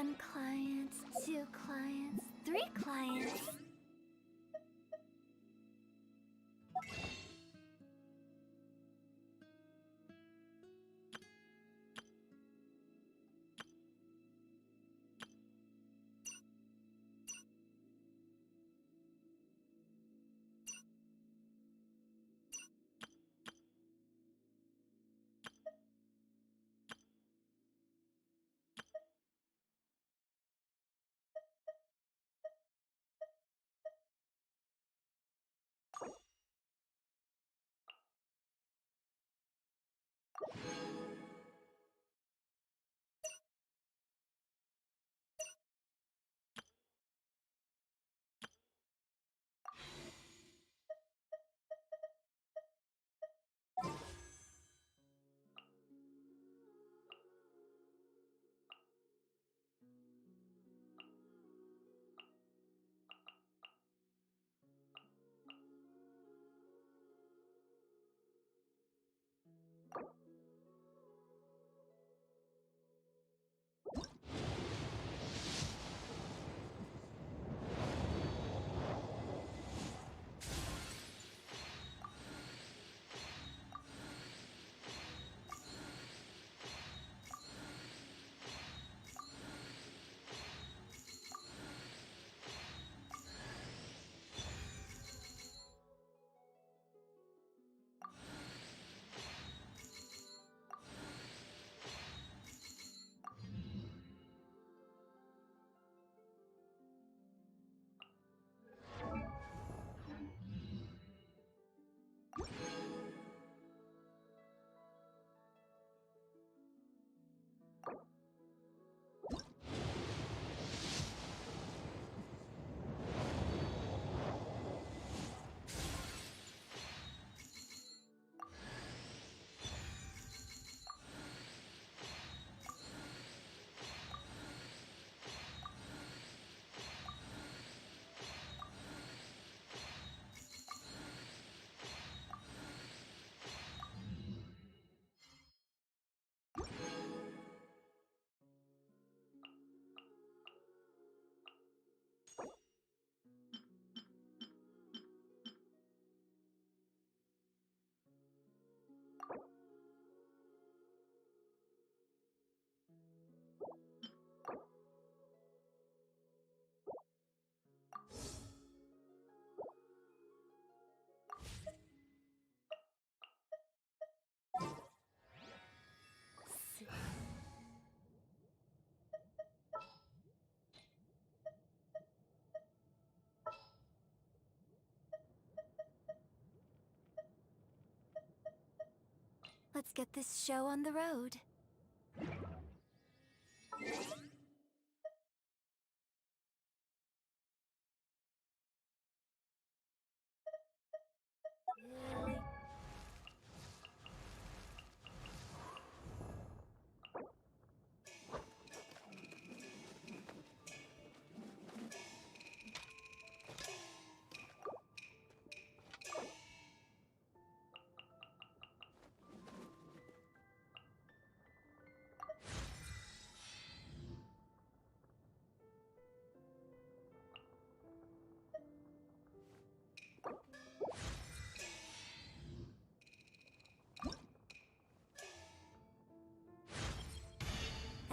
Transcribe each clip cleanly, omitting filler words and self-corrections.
1 client, 2 clients, 3 clients. Let's get this show on the road.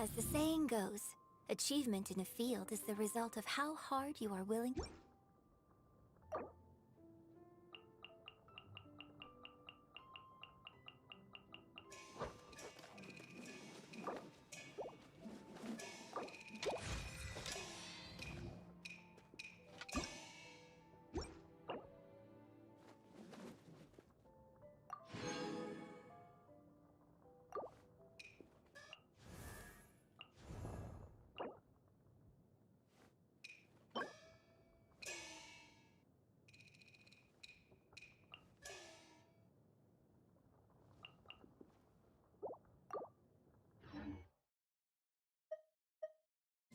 As the saying goes, achievement in a field is the result of how hard you are willing.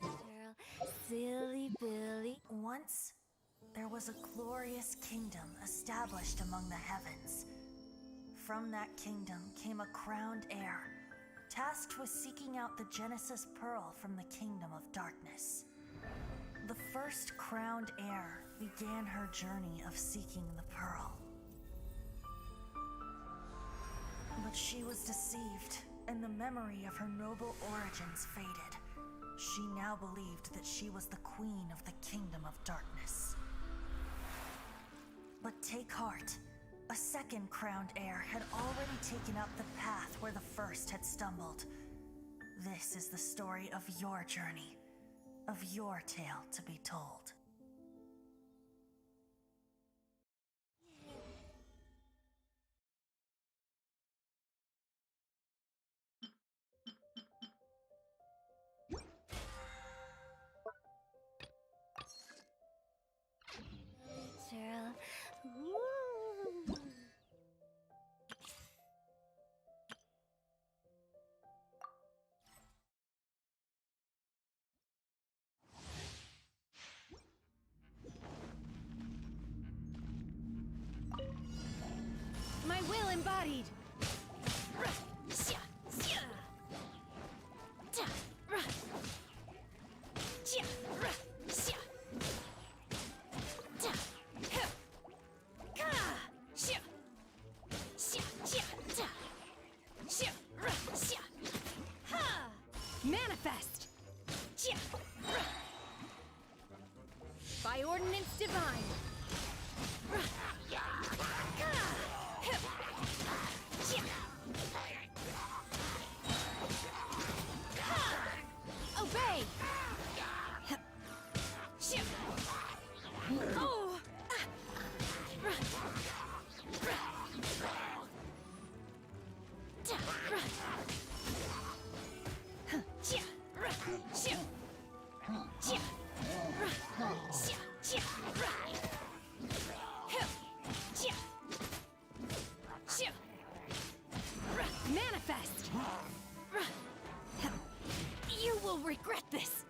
Girl, silly Billy. Once, there was a glorious kingdom established among the heavens. From that kingdom came a crowned heir tasked with seeking out the Genesis Pearl from the Kingdom of Darkness. The first crowned heir began her journey of seeking the Pearl. But she was deceived, and the memory of her noble origins faded. She now believed that she was the queen of the Kingdom of Darkness. But take heart. A second crowned heir had already taken up the path where the first had stumbled. This is the story of your journey, of your tale to be told. Cheryl. Woo. My will embodied! Manifest! By ordinance divine! Obey! Oh! Manifest! You will regret this!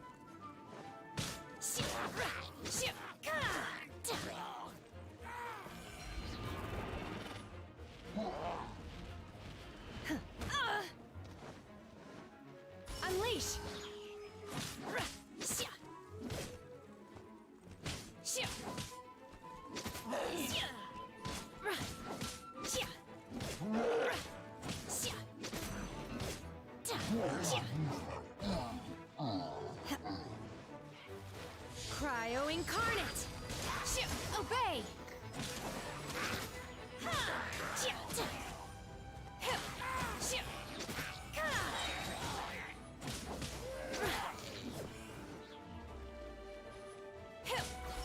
Unleash! Cryo incarnate! Obey!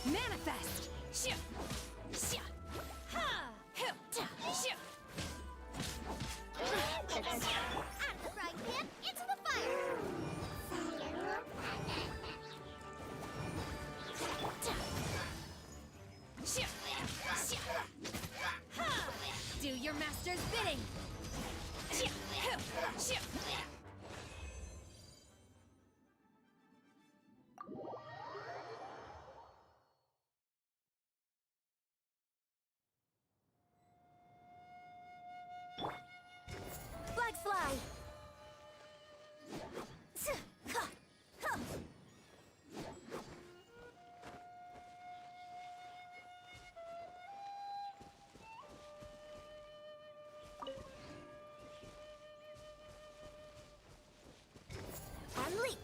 Manifest! Out of the frying pan, into the fire! Do your master's bidding! Flag fly! And leap!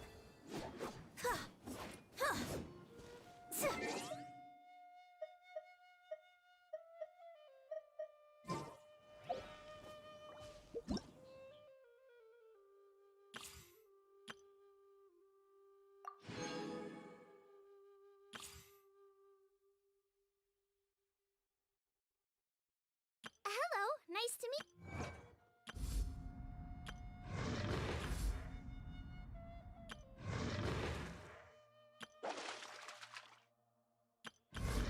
Hello, nice to meet.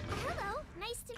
Hello, nice to.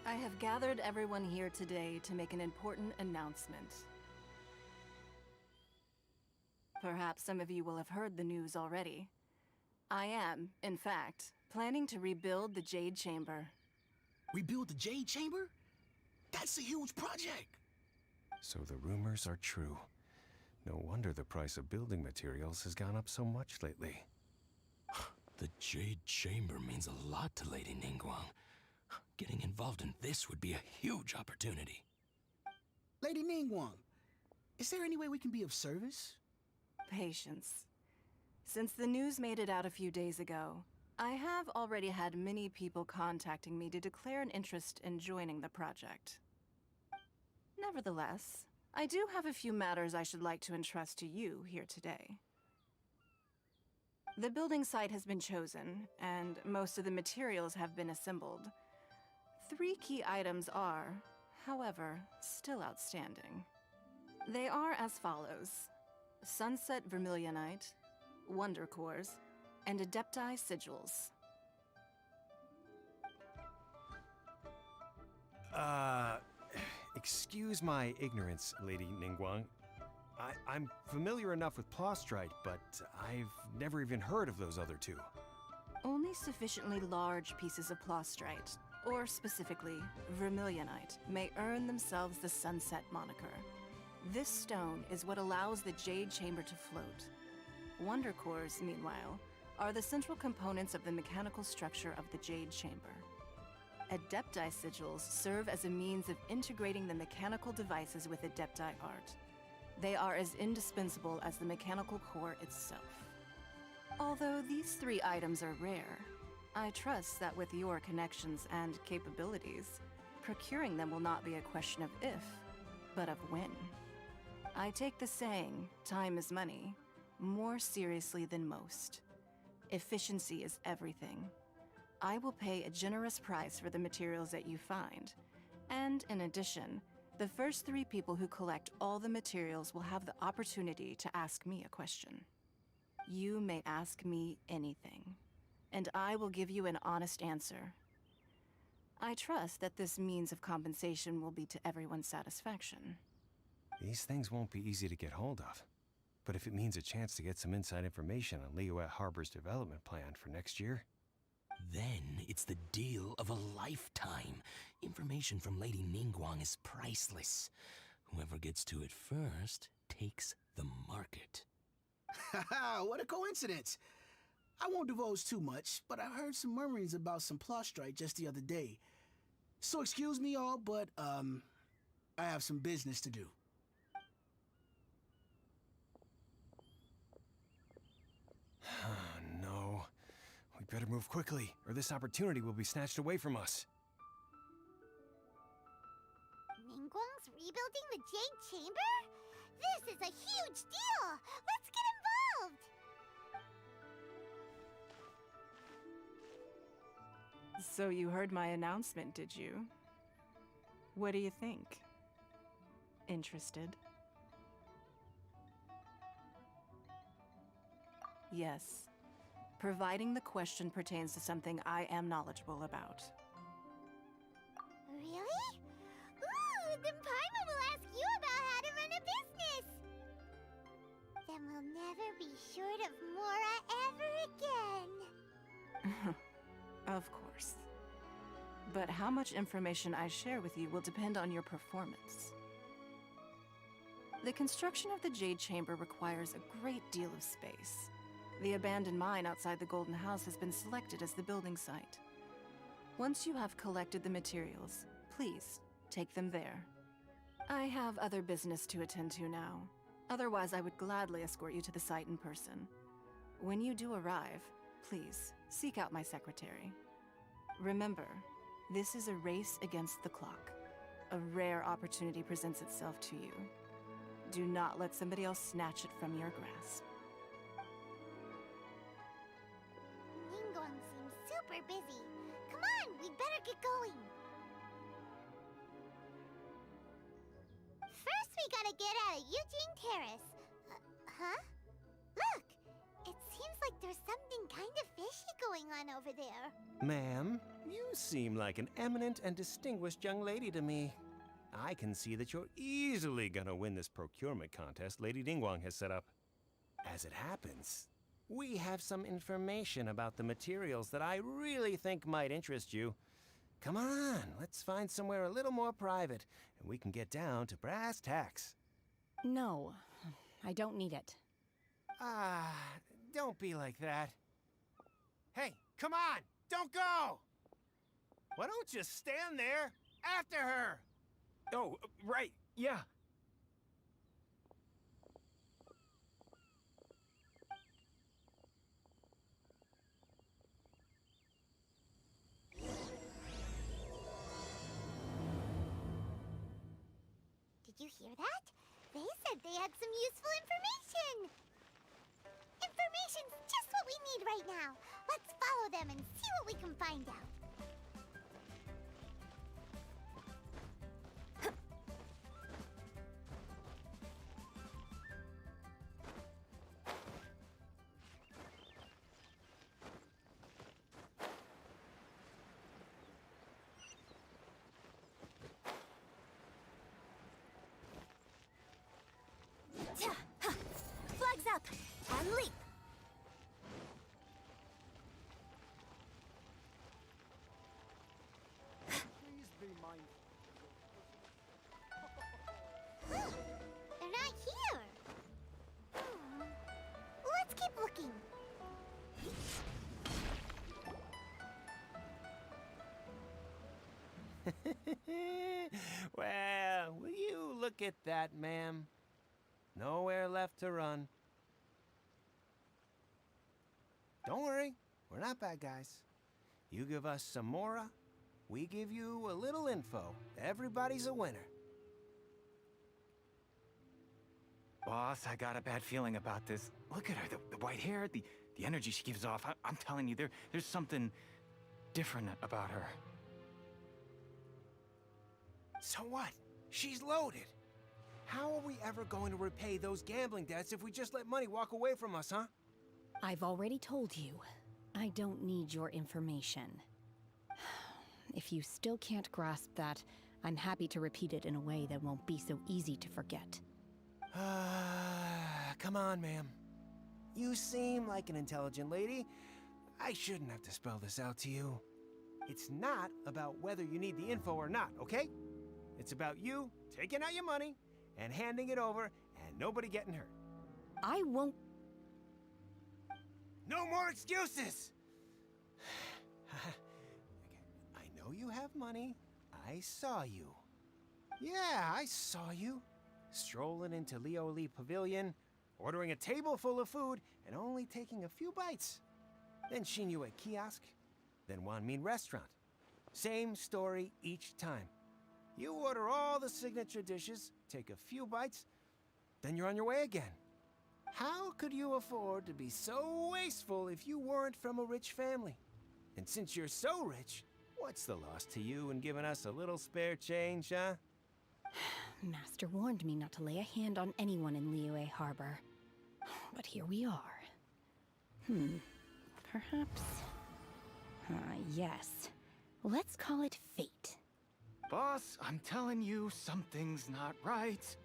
I have gathered everyone here today to make an important announcement. Perhaps some of you will have heard the news already. I am, in fact, planning to rebuild the Jade Chamber. Rebuild the Jade Chamber? That's a huge project! So the rumors are true. No wonder the price of building materials has gone up so much lately. The Jade Chamber means a lot to Lady Ningguang. Getting involved in this would be a huge opportunity. Lady Ningguang, is there any way we can be of service? Patience. Since the news made it out a few days ago, I have already had many people contacting me to declare an interest in joining the project. Nevertheless, I do have a few matters I should like to entrust to you here today. The building site has been chosen, and most of the materials have been assembled. 3 key items are, however, still outstanding. They are as follows: Sunset Vermilionite, Wonder Cores, and Adepti Sigils. Excuse my ignorance, Lady Ningguang. I'm familiar enough with Plostrite, but I've never even heard of those other 2. Only sufficiently large pieces of Plostrite, or specifically Vermilionite, may earn themselves the Sunset moniker. This stone is what allows the Jade Chamber to float. Wonder Cores, meanwhile, are the central components of the mechanical structure of the Jade Chamber. Adepti Sigils serve as a means of integrating the mechanical devices with Adepti art. They are as indispensable as the mechanical core itself. Although these 3 items are rare, I trust that with your connections and capabilities, procuring them will not be a question of if, but of when. I take the saying, time is money, more seriously than most. Efficiency is everything. I will pay a generous price for the materials that you find, and in addition, the first 3 people who collect all the materials will have the opportunity to ask me a question. You may ask me anything, and I will give you an honest answer. I trust that this means of compensation will be to everyone's satisfaction. These things won't be easy to get hold of. But if it means a chance to get some inside information on Liyue Harbor's development plan for next year... Then it's the deal of a lifetime. Information from Lady Ningguang is priceless. Whoever gets to it first takes the market. Haha, what a coincidence! I won't divulge too much, but I heard some murmurings about some Plostrite just the other day. So excuse me all, but, I have some business to do. No. We better move quickly, or this opportunity will be snatched away from us. Ningguang's rebuilding the Jade Chamber? This is a huge deal! Let's get involved! So you heard my announcement, did you? What do you think? Interested? Yes. Providing the question pertains to something I am knowledgeable about. Really? Ooh, then Paimon will ask you about how to run a business! Then we'll never be short of Mora ever again! Of course. But how much information I share with you will depend on your performance. The construction of the Jade Chamber requires a great deal of space. The abandoned mine outside the Golden House has been selected as the building site. Once you have collected the materials, please take them there. I have other business to attend to now. Otherwise, I would gladly escort you to the site in person. When you do arrive, please seek out my secretary. Remember, this is a race against the clock. A rare opportunity presents itself to you. Do not let somebody else snatch it from your grasp. Ningguang seems super busy. Come on, we'd better get going. First, we gotta get out of Eugene Terrace. Huh? Look! It seems like there's something kind of fishy going on over there. Ma'am, you seem like an eminent and distinguished young lady to me. I can see that you're easily gonna win this procurement contest Lady Ningguang has set up. As it happens, we have some information about the materials that I really think might interest you. Come on, let's find somewhere a little more private, and we can get down to brass tacks. No, I don't need it. Ah, don't be like that. Hey, come on! Don't go! Why don't you stand there after her? Oh, right, yeah. Did you hear that? They said they had some useful information. Information's just what we need right now. Let's follow them and see what we can find out. Flags up and leap. Please be mindful. They're not here. Let's keep looking. Well, will you look at that, ma'am? Nowhere left to run. Don't worry, we're not bad guys. You give us some mora, we give you a little info. Everybody's a winner. Boss, I got a bad feeling about this. Look at her, the white hair, the energy she gives off. I'm telling you, there's something different about her. So what? She's loaded. How are we ever going to repay those gambling debts if we just let money walk away from us, huh? I've already told you, I don't need your information. If you still can't grasp that, I'm happy to repeat it in a way that won't be so easy to forget. Come on, ma'am. You seem like an intelligent lady. I shouldn't have to spell this out to you. It's not about whether you need the info or not, okay? It's about you taking out your money and handing it over and nobody getting hurt. I won't. No more excuses! I know you have money. I saw you. Yeah, I saw you. Strolling into Leo Lee Pavilion, ordering a table full of food, and only taking a few bites. Then Shinyu at kiosk, then Wanmin restaurant. Same story each time. You order all the signature dishes, take a few bites, then you're on your way again. How could you afford to be so wasteful if you weren't from a rich family? And since you're so rich, what's the loss to you in giving us a little spare change, huh? Master warned me not to lay a hand on anyone in Liyue Harbor. But here we are. Perhaps... yes. Let's call it fate. Boss, I'm telling you, something's not right.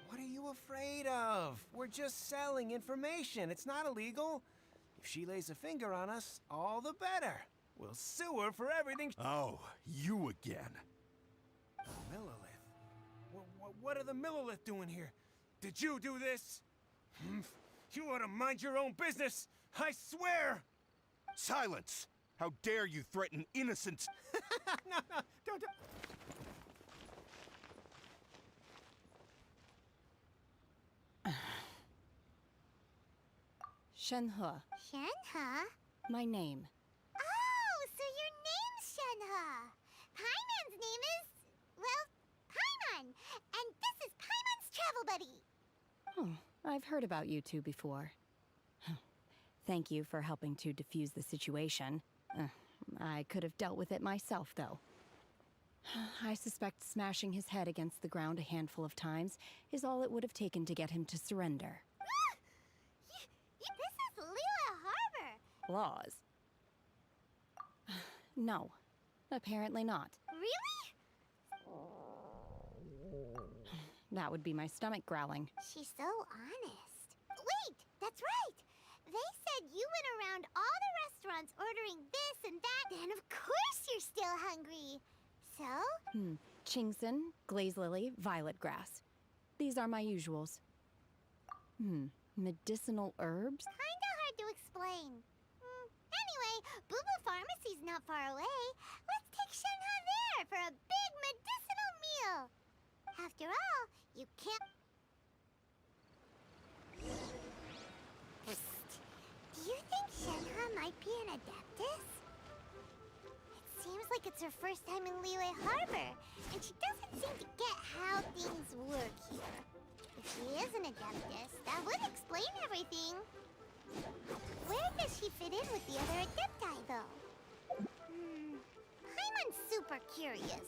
What are you afraid of? We're just selling information. It's not illegal. If she lays a finger on us, all the better. We'll sue her for everything. Oh, you again. Millilith? What are the Millilith doing here? Did you do this? You ought to mind your own business. I swear. Silence! How dare you threaten innocents? No, don't. Shenhe, Shenhe? my name. Oh, so your name's Shenhe. Paimon's name is... well, Paimon. And this is Paimon's travel buddy. Oh, I've heard about you two before. Thank you for helping to defuse the situation. I could have dealt with it myself, though. I suspect smashing his head against the ground a handful of times is all it would have taken to get him to surrender. This is Liyue Harbor. claws. No, apparently not. Really? That would be my stomach growling. She's so honest. Wait, that's right. They said you went around all the restaurants ordering this and that, and of course you're still hungry. So? Chingson, glaze lily, violet grass. These are my usuals. Medicinal herbs? Kinda hard to explain. Anyway, Boo Boo Pharmacy's not far away. Let's take Shenhe there for a big medicinal meal. After all, you can't... Psst. Do you think Shenhe might be an Adeptus? It seems like it's her first time in Liyue Harbor, and she doesn't seem to get how things work here. If she is an Adeptus, that would explain everything. Where does she fit in with the other Adepti, though? Paimon's super curious.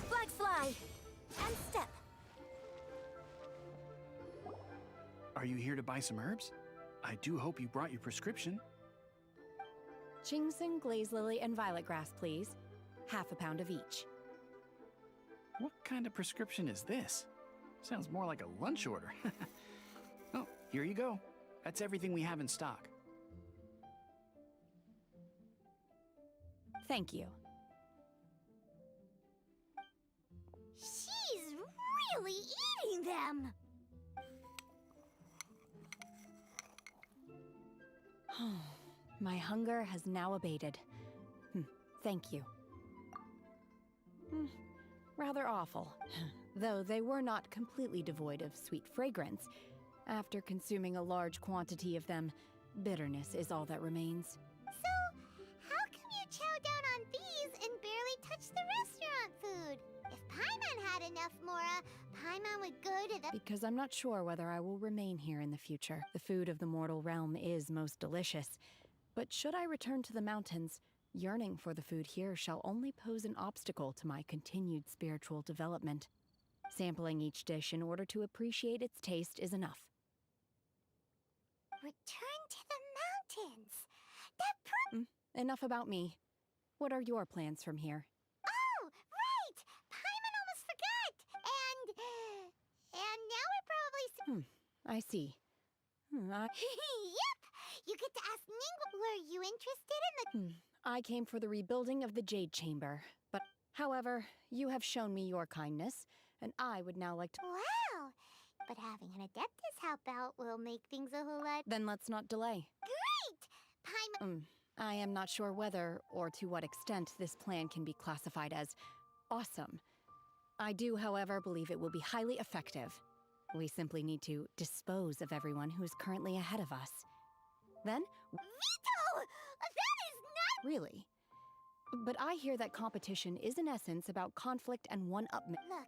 Flag fly! And step. Are you here to buy some herbs? I do hope you brought your prescription. Chingson, glaze lily, and violet grass, please. Half a pound of each. What kind of prescription is this? Sounds more like a lunch order. Oh, here you go. That's everything we have in stock. Thank you. She's really eating them! My hunger has now abated. Thank you. Rather awful, though they were not completely devoid of sweet fragrance. After consuming a large quantity of them, bitterness is all that remains. So, how come you chow down on these and barely touch the restaurant food? If Paimon had enough, Mora, Paimon would go to the... Because I'm not sure whether I will remain here in the future. The food of the mortal realm is most delicious. But should I return to the mountains, yearning for the food here shall only pose an obstacle to my continued spiritual development. Sampling each dish in order to appreciate its taste is enough. Return to the mountains! That Enough about me. What are your plans from here? Oh, right! Paimon almost forgot! And now we're probably... I see. Yep! You get to ask Ningguang. Were you interested in the... I came for the rebuilding of the Jade Chamber, but however, you have shown me your kindness, and I would now like to... Wow! But having an Adeptus help out will make things a whole lot... Then let's not delay. Great! Paimon... I am not sure whether, or to what extent, this plan can be classified as awesome. I do, however, believe it will be highly effective. We simply need to dispose of everyone who is currently ahead of us. Then... Vito! That is not... Really? But I hear that competition is in essence about conflict and one-upment. Look,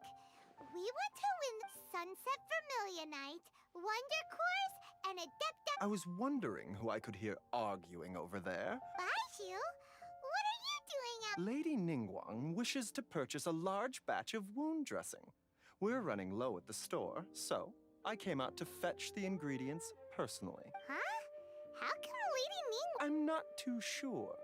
we want to win Sunset Vermilionite, Wonder Course, and Adeptus... I was wondering who I could hear arguing over there. Baishu, what are you doing out... Lady Ningguang wishes to purchase a large batch of wound dressing. We're running low at the store, so I came out to fetch the ingredients personally. Huh? How come Lady Ningguang... I'm not too sure.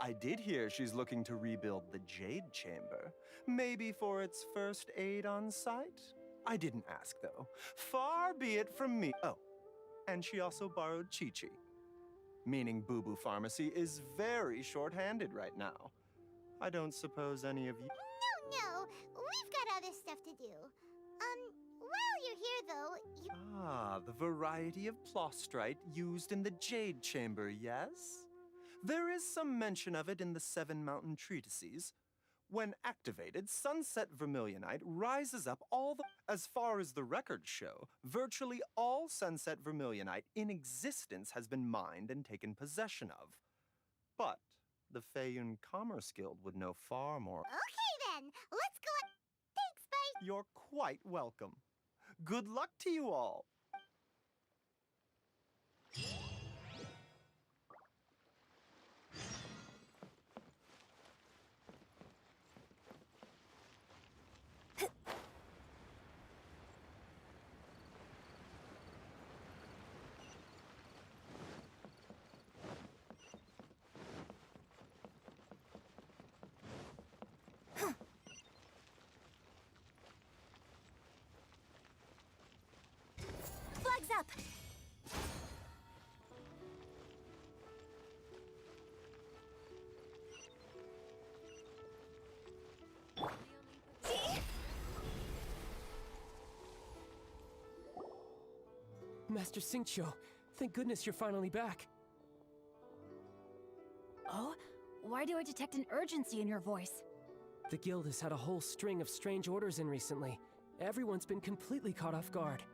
I did hear she's looking to rebuild the Jade Chamber. Maybe for its first aid on site? I didn't ask, though. Far be it from me. Oh, and she also borrowed Chi-Chi. Meaning Boo Boo Pharmacy is very short-handed right now. I don't suppose any of you... No, we've got other stuff to do. While you're here, though, you... Ah, the variety of plostrite used in the Jade Chamber, yes? There is some mention of it in the Seven Mountain Treatises. When activated, Sunset Vermilionite rises up all the... As far as the records show, virtually all Sunset Vermilionite in existence has been mined and taken possession of. But the Feiyun Commerce Guild would know far more. Okay, then. Let's go... Thanks, bye. You're quite welcome. Good luck to you all. Master Xingqiu. Thank goodness you're finally back. Oh? Why do I detect an urgency in your voice? The guild has had a whole string of strange orders in recently. Everyone's been completely caught off guard.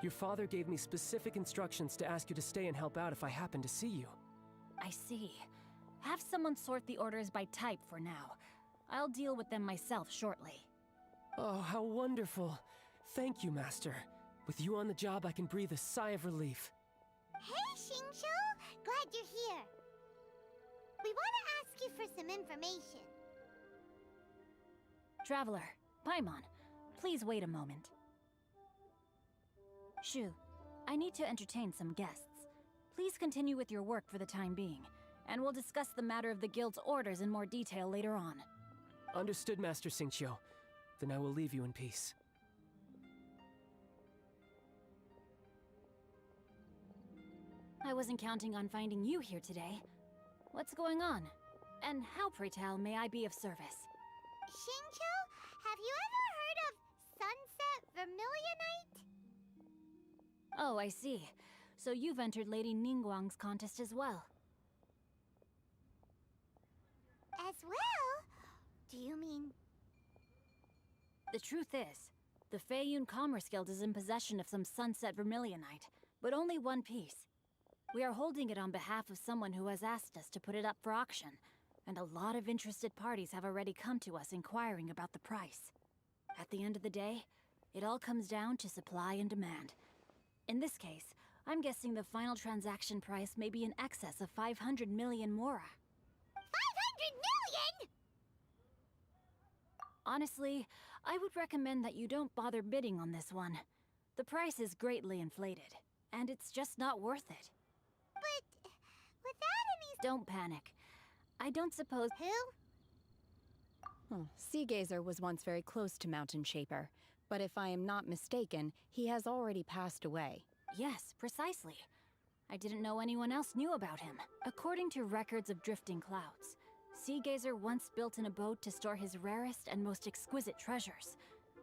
Your father gave me specific instructions to ask you to stay and help out if I happen to see you. I see. Have someone sort the orders by type for now. I'll deal with them myself shortly. Oh, how wonderful. Thank you, Master. With you on the job, I can breathe a sigh of relief. Hey, Xingqiu! Glad you're here. We want to ask you for some information. Traveler, Paimon, please wait a moment. Shu, I need to entertain some guests. Please continue with your work for the time being, and we'll discuss the matter of the guild's orders in more detail later on. Understood, Master Xingqiu. Then I will leave you in peace. I wasn't counting on finding you here today. What's going on? And how, pray tell, may I be of service? Xingqiu, have you ever heard of Sunset Vermilionite? Oh, I see. So you've entered Lady Ningguang's contest as well. As well? Do you mean... The truth is, the Feiyun Commerce Guild is in possession of some Sunset Vermilionite, but only one piece. We are holding it on behalf of someone who has asked us to put it up for auction, and a lot of interested parties have already come to us inquiring about the price. At the end of the day, it all comes down to supply and demand. In this case, I'm guessing the final transaction price may be in excess of 500 million mora. 500 million?! Honestly, I would recommend that you don't bother bidding on this one. The price is greatly inflated, and it's just not worth it. But without any... Don't panic. I don't suppose... Who? Oh, Seagazer was once very close to Mountain Shaper, but if I am not mistaken, he has already passed away. Yes, precisely. I didn't know anyone else knew about him. According to records of drifting clouds, Seagazer once built an abode to store his rarest and most exquisite treasures,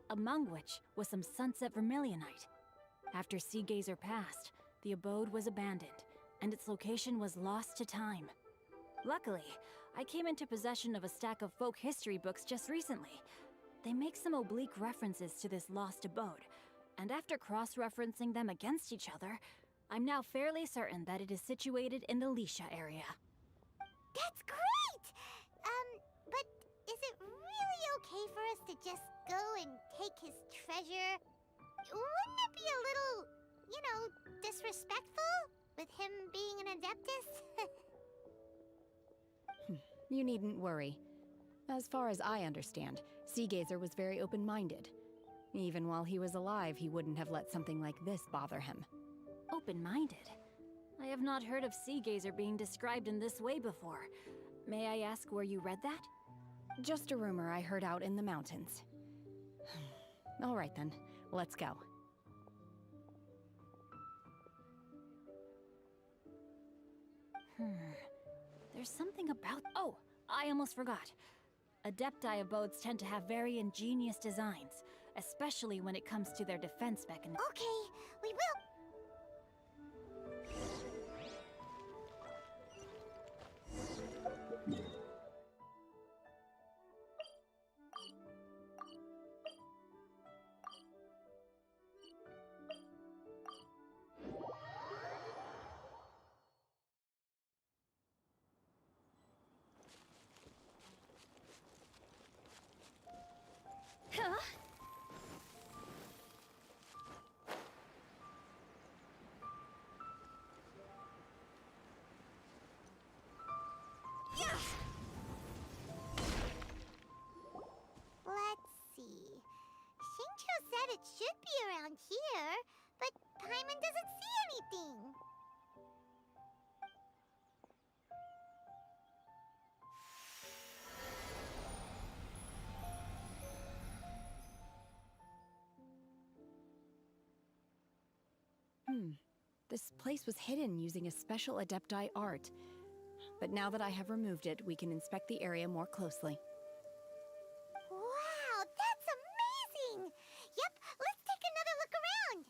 among which was some Sunset Vermilionite. After Seagazer passed, the abode was abandoned, and its location was lost to time. Luckily, I came into possession of a stack of folk history books just recently. They make some oblique references to this lost abode, and after cross-referencing them against each other, I'm now fairly certain that it is situated in the Lisha area. That's great! But is it really okay for us to just go and take his treasure? Wouldn't it be a little, you know, disrespectful with him being an Adeptus? You needn't worry. As far as I understand, Seagazer was very open-minded. Even while he was alive, he wouldn't have let something like this bother him. Open-minded? I have not heard of Seagazer being described in this way before. May I ask where you read that? Just a rumor I heard out in the mountains. All right then, let's go. There's something about... Oh, I almost forgot. Adepti abodes tend to have very ingenious designs, especially when it comes to their defense mechanism. Okay, we will... Let's see. Xingqiu said it should be around here, but Paimon doesn't see anything. This place was hidden using a special Adepti art. But now that I have removed it, we can inspect the area more closely. Wow, that's amazing! Yep, let's take another look around.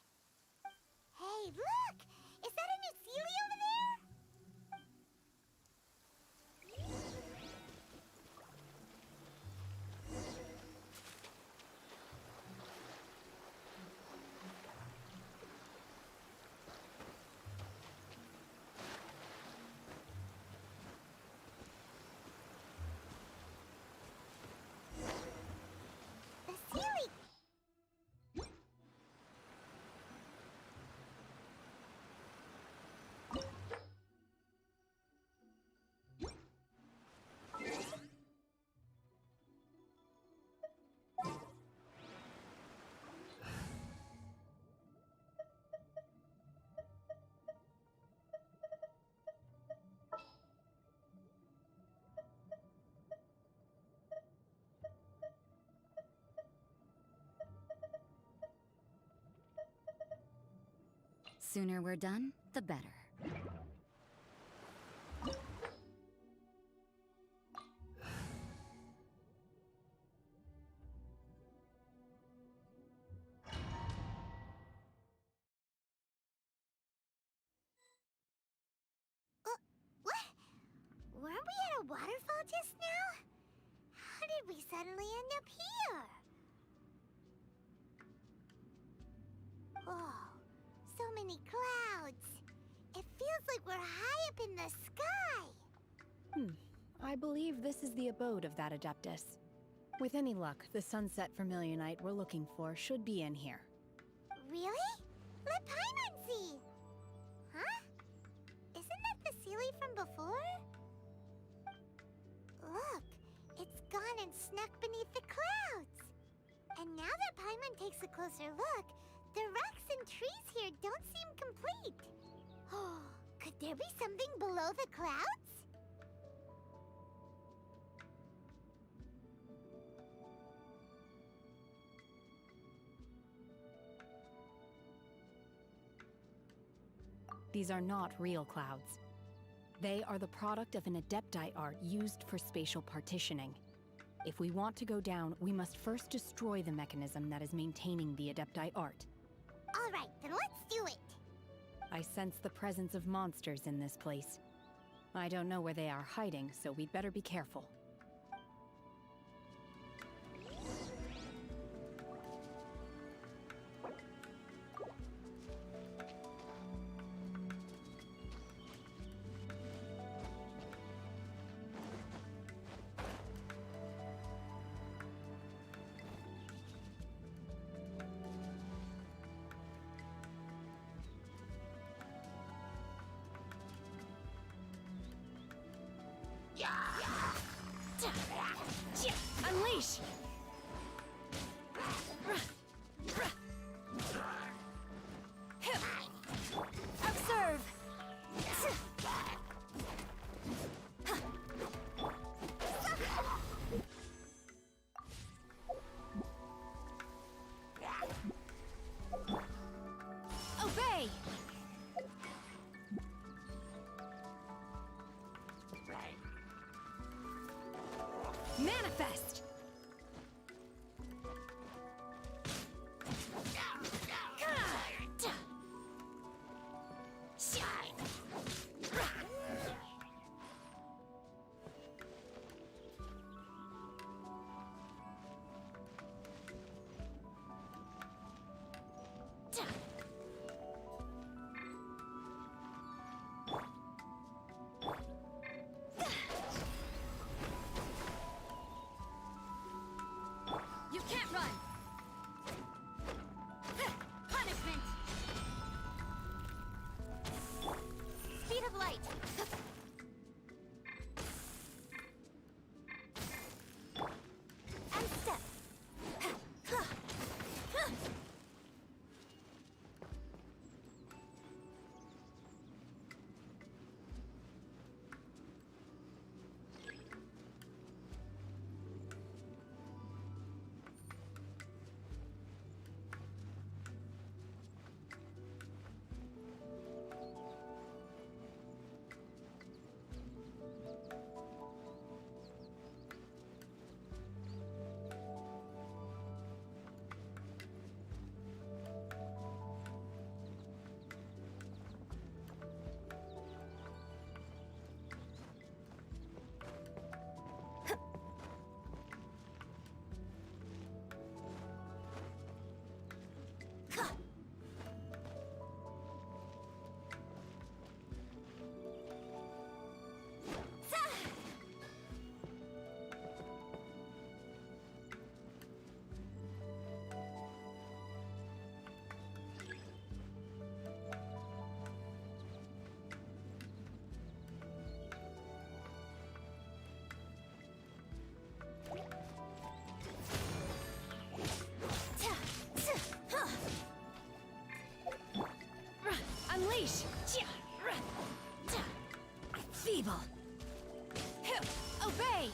sooner we're done, the better. What? Weren't we at a waterfall just now? How did we suddenly end up here? Oh, so many clouds. It feels like we're high up in the sky. I believe this is the abode of that Adeptus. With any luck, the Sunset Vermilionite we're looking for should be in here. Really? Let Paimon see! Huh? Isn't that the Sealy from before? Look, it's gone and snuck beneath the clouds. And now that Paimon takes a closer look, the rocks and trees here don't seem complete. Oh, could there be something below the clouds? These are not real clouds. They are the product of an Adepti art used for spatial partitioning. If we want to go down, we must first destroy the mechanism that is maintaining the Adepti art. All right, then let's do it. I sense the presence of monsters in this place. I don't know where they are hiding, so we'd better be careful. Unleash! Observe! Obey! Manifest! You can't run! Punishment! Speed of light! And step! Unleash! Feeble! Obey!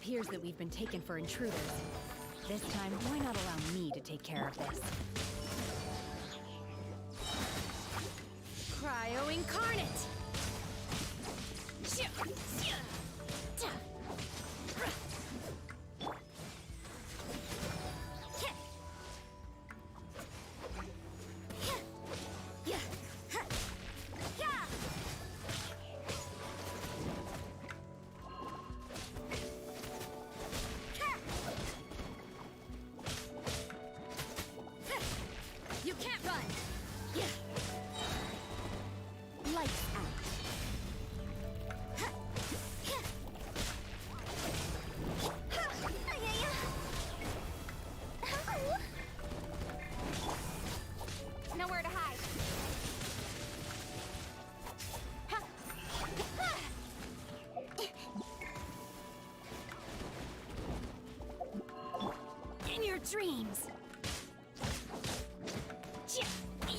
appears that we've been taken for intruders. This time, why not allow me to take care of this? Cryo Incarnate! You can't run! Lights out. Nowhere to hide. In your dreams!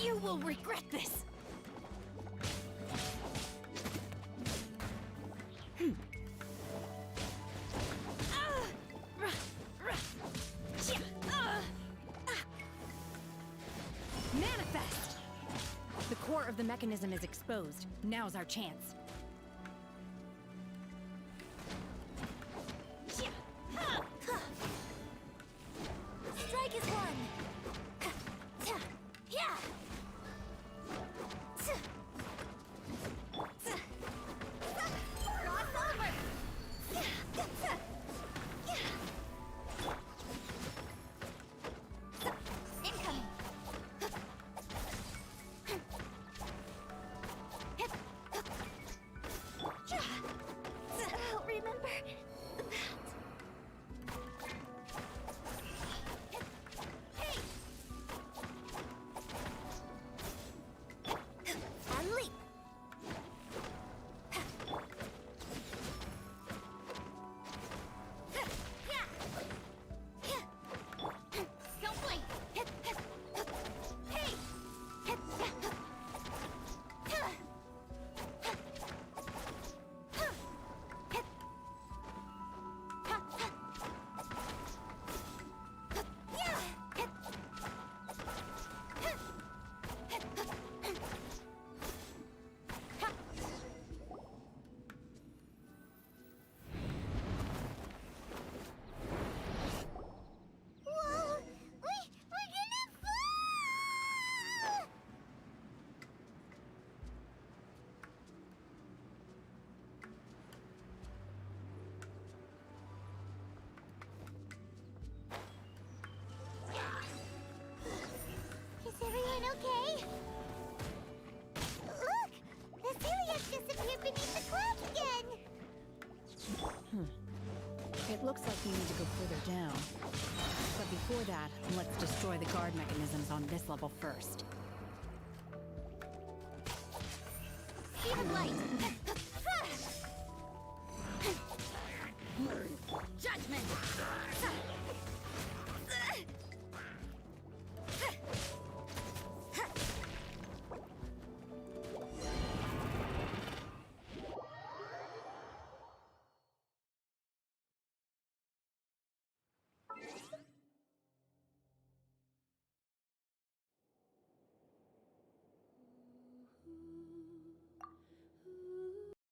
You will regret this! Manifest! The core of the mechanism is exposed. Now's our chance. Strike is one. Incoming. I'll remember that. Hey! And leap. Don't blink. Hey! Whoa! We're gonna fall! Is everyone okay? Look! The Celiac disappeared beneath the clouds again! It looks like we need to go further down. But before that, let's destroy the guard mechanisms on this level first. Speed of light!